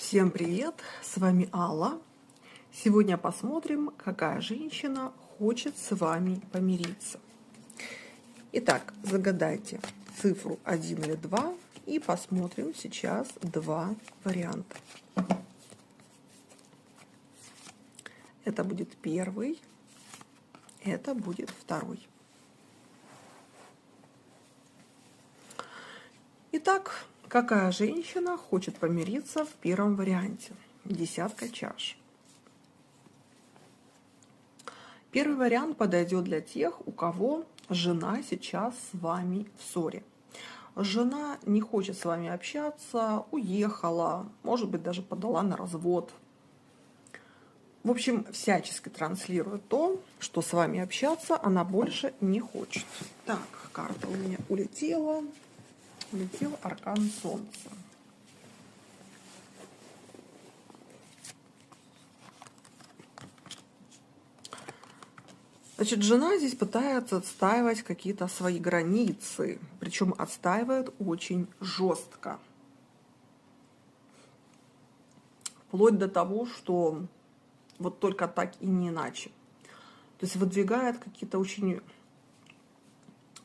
Всем привет! С вами Алла. Сегодня посмотрим, какая женщина хочет с вами помириться. Итак, загадайте цифру 1 или 2 и посмотрим сейчас два варианта. Это будет первый, это будет второй. Итак, какая женщина хочет помириться в первом варианте? Десятка чаш. Первый вариант подойдет для тех, у кого жена сейчас с вами в ссоре. Жена не хочет с вами общаться, уехала, может быть, даже подала на развод. В общем, всячески транслирует то, что с вами общаться она больше не хочет. Так, карта у меня улетела. Улетел аркан Солнца. Значит, жена здесь пытается отстаивать какие-то свои границы, причем отстаивает очень жестко. Вплоть до того, что вот только так и не иначе. То есть выдвигает какие-то очень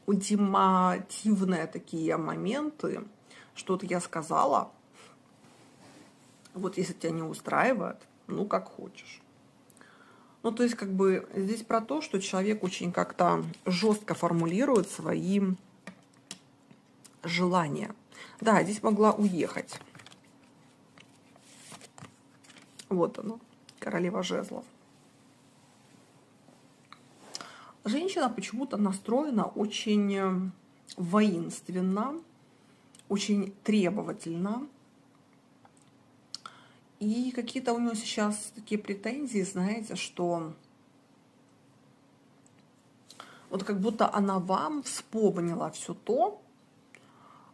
ультимативные такие моменты, что-то я сказала, вот если тебя не устраивает, ну как хочешь. Ну, то есть, как бы, здесь про то, что человек очень как-то жестко формулирует свои желания. Да, здесь могла уехать. Вот оно, королева жезлов. Женщина почему-то настроена очень воинственно, очень требовательно. И какие-то у нее сейчас такие претензии, знаете, что вот как будто она вам вспомнила все то,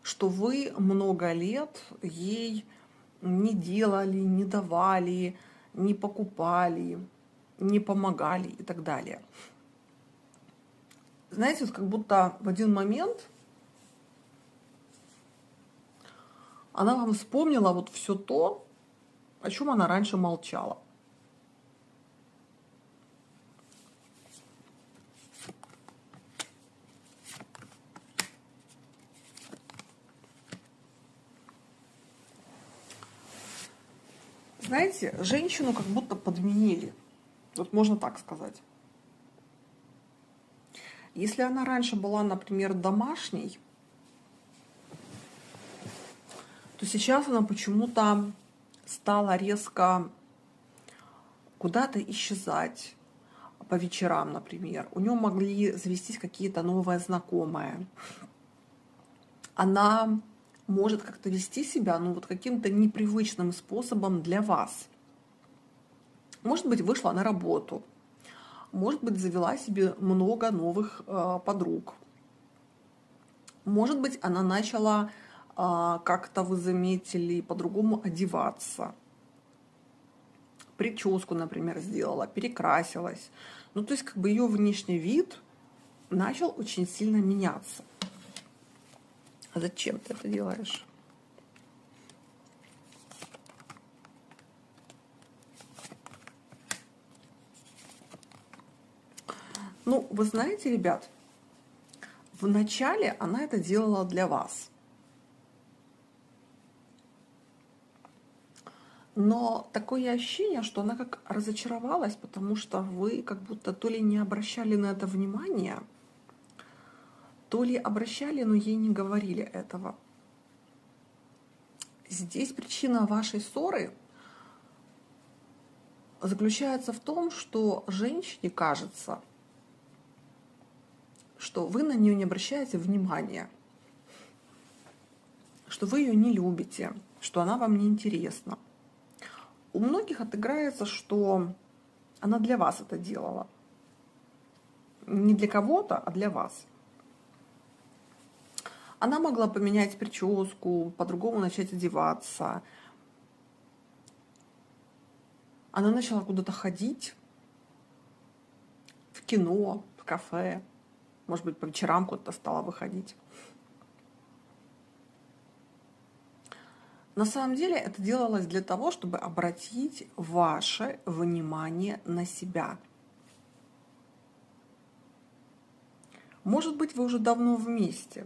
что вы много лет ей не делали, не давали, не покупали, не помогали и так далее. Знаете, вот как будто в один момент она вам вспомнила вот все то, о чем она раньше молчала. Знаете, женщину как будто подменили. Вот можно так сказать. Если она раньше была, например, домашней, то сейчас она почему-то стала резко куда-то исчезать по вечерам, например. У нее могли завестись какие-то новые знакомые. Она может как-то вести себя, ну, вот каким-то непривычным способом для вас. Может быть, вышла на работу. Может быть, завела себе много новых подруг. Может быть, она начала, как-то вы заметили, по-другому одеваться. Прическу, например, сделала, перекрасилась. Ну, то есть, как бы ее внешний вид начал очень сильно меняться. А зачем ты это делаешь? Ну, вы знаете, ребят, вначале она это делала для вас. Но такое ощущение, что она как разочаровалась, потому что вы как будто то ли не обращали на это внимания, то ли обращали, но ей не говорили этого. Здесь причина вашей ссоры заключается в том, что женщине кажется, что вы на нее не обращаете внимания, что вы ее не любите, что она вам не интересна. У многих отыграется, что она для вас это делала. Не для кого-то, а для вас. Она могла поменять прическу, по-другому начать одеваться. Она начала куда-то ходить, в кино, в кафе. Может быть, по вечерам куда-то стала выходить. На самом деле это делалось для того, чтобы обратить ваше внимание на себя. Может быть, вы уже давно вместе.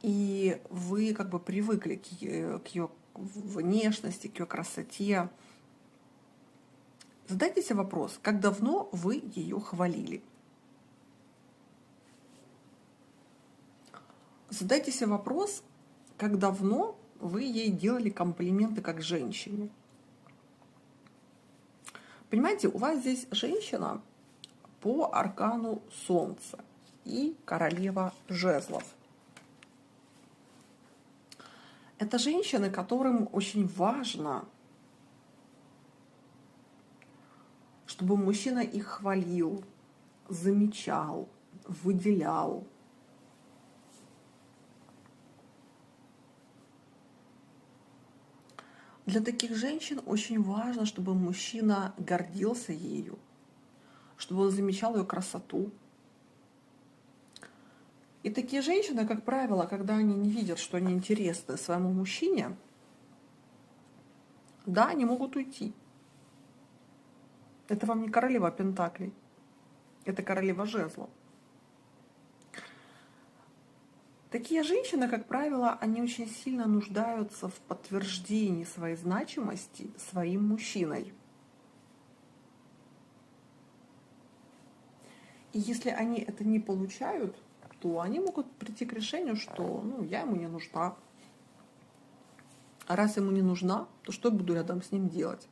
И вы как бы привыкли к ее внешности, к ее красоте. Задайте себе вопрос, как давно вы ее хвалили? Задайте себе вопрос, как давно вы ей делали комплименты как женщине. Понимаете, у вас здесь женщина по аркану Солнца и королева жезлов. Это женщины, которым очень важно, чтобы мужчина их хвалил, замечал, выделял. Для таких женщин очень важно, чтобы мужчина гордился ею, чтобы он замечал ее красоту. И такие женщины, как правило, когда они не видят, что они интересны своему мужчине, да, они могут уйти. Это вам не королева пентаклей, это королева жезлов. Такие женщины, как правило, они очень сильно нуждаются в подтверждении своей значимости своим мужчиной. И если они это не получают, то они могут прийти к решению, что я ему не нужна. А раз ему не нужна, то что я буду рядом с ним делать?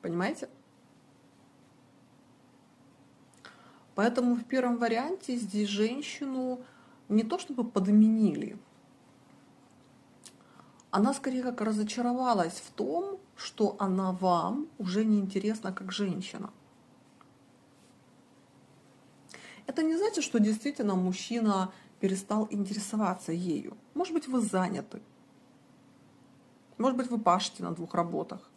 Понимаете? Поэтому в первом варианте здесь женщину не то чтобы подменили, она скорее как разочаровалась в том, что она вам уже не интересна как женщина. Это не значит, что действительно мужчина перестал интересоваться ею. Может быть, вы заняты. Может быть, вы пашете на 2 работах.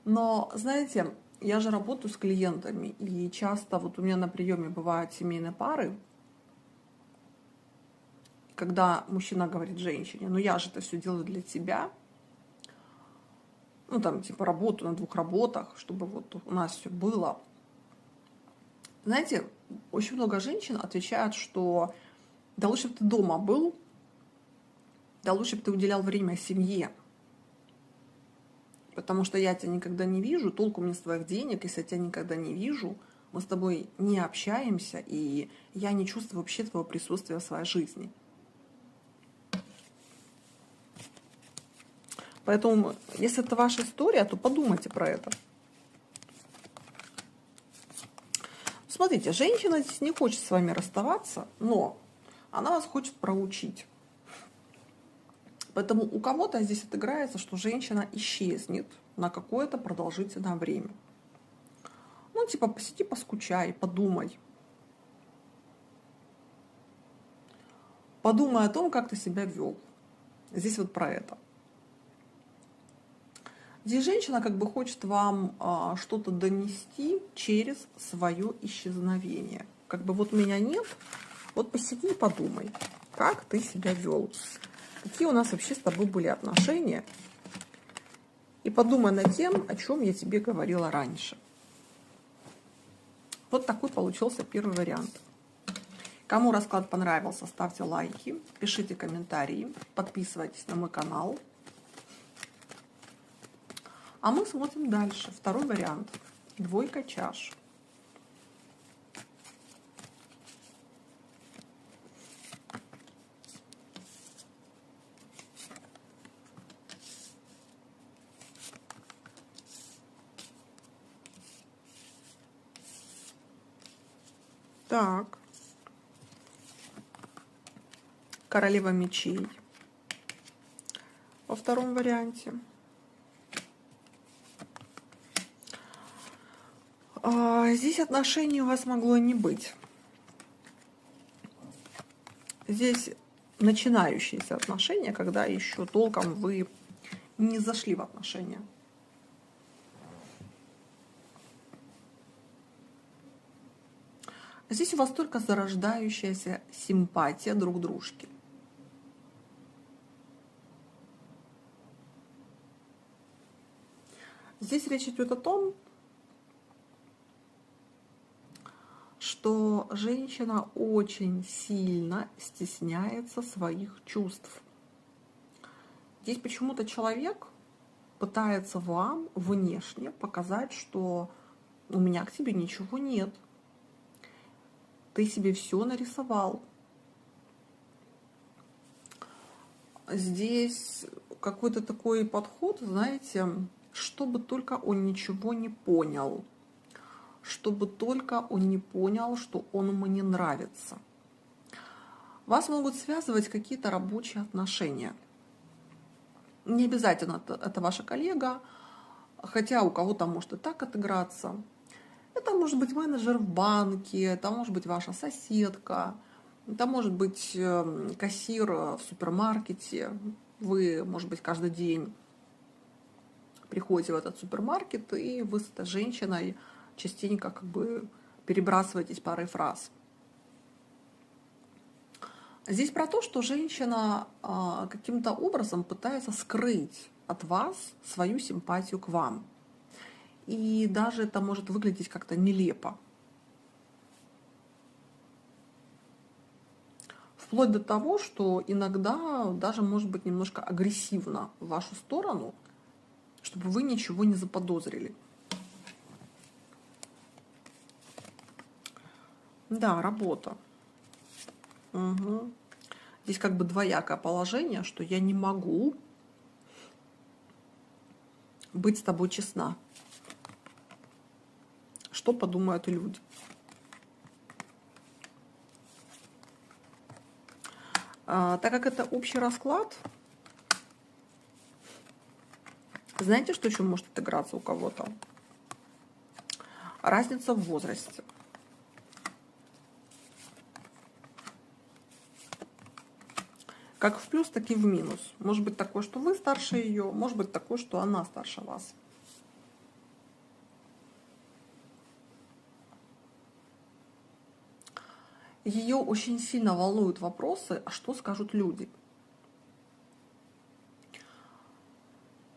Но, знаете, я же работаю с клиентами, и часто вот у меня на приеме бывают семейные пары, когда мужчина говорит женщине, я же это все делаю для тебя, работаю на 2 работах, чтобы вот у нас все было. Знаете, очень много женщин отвечают, что да лучше бы ты дома был, да лучше бы ты уделял время семье, потому что я тебя никогда не вижу, толку мне с твоих денег, если я тебя никогда не вижу, мы с тобой не общаемся, и я не чувствую вообще твоего присутствия в своей жизни. Поэтому, если это ваша история, то подумайте про это. Смотрите, женщина здесь не хочет с вами расставаться, но она вас хочет проучить. Поэтому у кого-то здесь отыграется, что женщина исчезнет на какое-то продолжительное время. Посиди, поскучай, подумай. Подумай о том, как ты себя вел. Здесь вот про это. Здесь женщина как бы хочет вам что-то донести через свое исчезновение. Как бы вот меня нет, вот посиди и подумай, как ты себя вел. Какие у нас вообще с тобой были отношения. И подумай над тем, о чем я тебе говорила раньше. Вот такой получился первый вариант. Кому расклад понравился, ставьте лайки, пишите комментарии, подписывайтесь на мой канал. А мы смотрим дальше. Второй вариант. 2 чаш. Так. Королева мечей. Во втором варианте. Здесь отношений у вас могло не быть. Здесь начинающиеся отношения, когда еще толком вы не зашли в отношения. Здесь у вас только зарождающаяся симпатия друг к дружке. Здесь речь идет о том, что женщина очень сильно стесняется своих чувств. Здесь почему-то человек пытается вам внешне показать, что у меня к тебе ничего нет. Ты себе все нарисовал. Здесь какой-то такой подход, знаете, чтобы только он ничего не понял. Чтобы только он не понял, что он мне нравится. Вас могут связывать какие-то рабочие отношения. Не обязательно это ваша коллега, хотя у кого-то может и так отыграться. Это может быть менеджер в банке, это может быть ваша соседка, это может быть кассир в супермаркете. Вы, может быть, каждый день приходите в этот супермаркет, и вы с этой женщиной частенько как бы перебрасываетесь парой фраз. Здесь про то, что женщина каким-то образом пытается скрыть от вас свою симпатию к вам. И даже это может выглядеть как-то нелепо. Вплоть до того, что иногда даже может быть немножко агрессивно в вашу сторону, чтобы вы ничего не заподозрили. Да, работа. Угу. Здесь как бы двоякое положение, что я не могу быть с тобой честна. Что подумают люди? Так как это общий расклад, знаете, что еще может отыграться у кого-то? Разница в возрасте. Как в плюс, так и в минус. Может быть такое, что вы старше ее, может быть такое, что она старше вас. Ее очень сильно волнуют вопросы, а что скажут люди.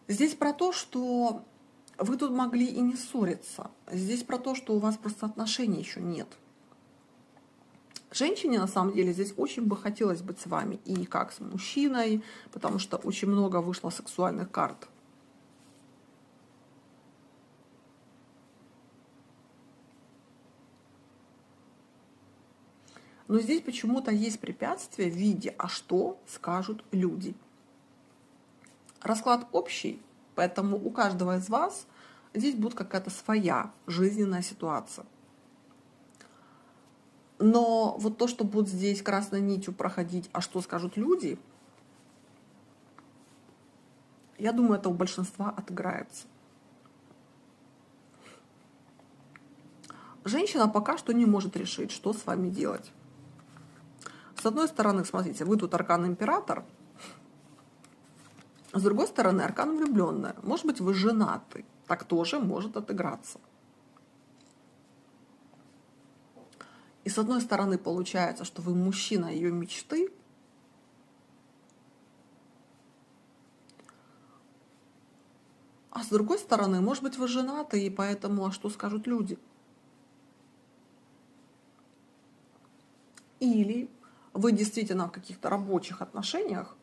Здесь про то, что вы тут могли и не ссориться. Здесь про то, что у вас просто отношений еще нет. Женщине, на самом деле, здесь очень бы хотелось быть с вами и как с мужчиной, потому что очень много вышло сексуальных карт. Но здесь почему-то есть препятствие в виде «а что скажут люди?». Расклад общий, поэтому у каждого из вас здесь будет какая-то своя жизненная ситуация. Но вот то, что будет здесь красной нитью проходить, а что скажут люди, я думаю, это у большинства отыграется. Женщина пока что не может решить, что с вами делать. С одной стороны, смотрите, вы тут аркан император, с другой стороны, аркан влюбленная. Может быть, вы женаты, так тоже может отыграться. И с одной стороны, получается, что вы мужчина ее мечты, а с другой стороны, может быть, вы женаты, и поэтому, а что скажут люди? Или вы действительно в каких-то рабочих отношениях,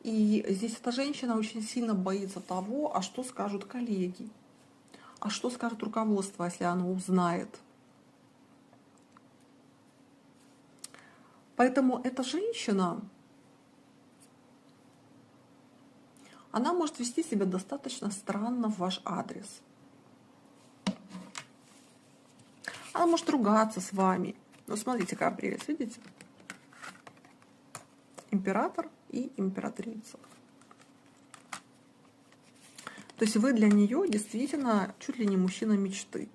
и здесь эта женщина очень сильно боится того, а что скажут коллеги, а что скажет руководство, если оно узнает. Поэтому эта женщина, она может вести себя достаточно странно в ваш адрес. Она может ругаться с вами. Ну, смотрите, какая прелесть, видите? Император и императрица. То есть вы для нее действительно чуть ли не мужчина мечты.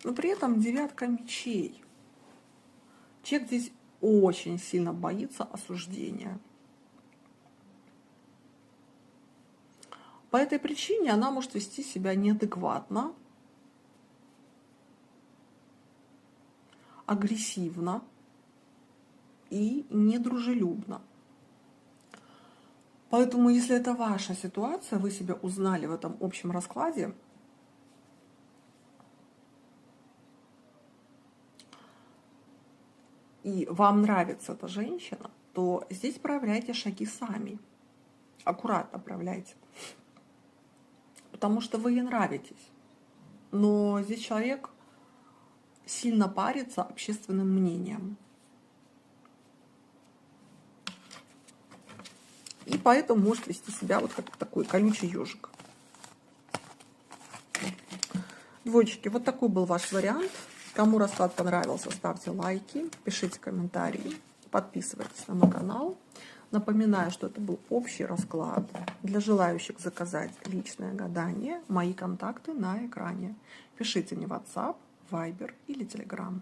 Но при этом девятка мечей. Человек здесь очень сильно боится осуждения. По этой причине она может вести себя неадекватно, агрессивно и недружелюбно. Поэтому, если это ваша ситуация, вы себя узнали в этом общем раскладе, и вам нравится эта женщина, то здесь проявляйте шаги сами. Аккуратно проявляйте. Потому что вы ей нравитесь. Но здесь человек сильно парится общественным мнением. И поэтому может вести себя вот как такой колючий ежик. Двоечки, вот такой был ваш вариант. Кому расклад понравился, ставьте лайки, пишите комментарии, подписывайтесь на мой канал. Напоминаю, что это был общий расклад. Для желающих заказать личное гадание, мои контакты на экране. Пишите мне в WhatsApp, Viber или Telegram.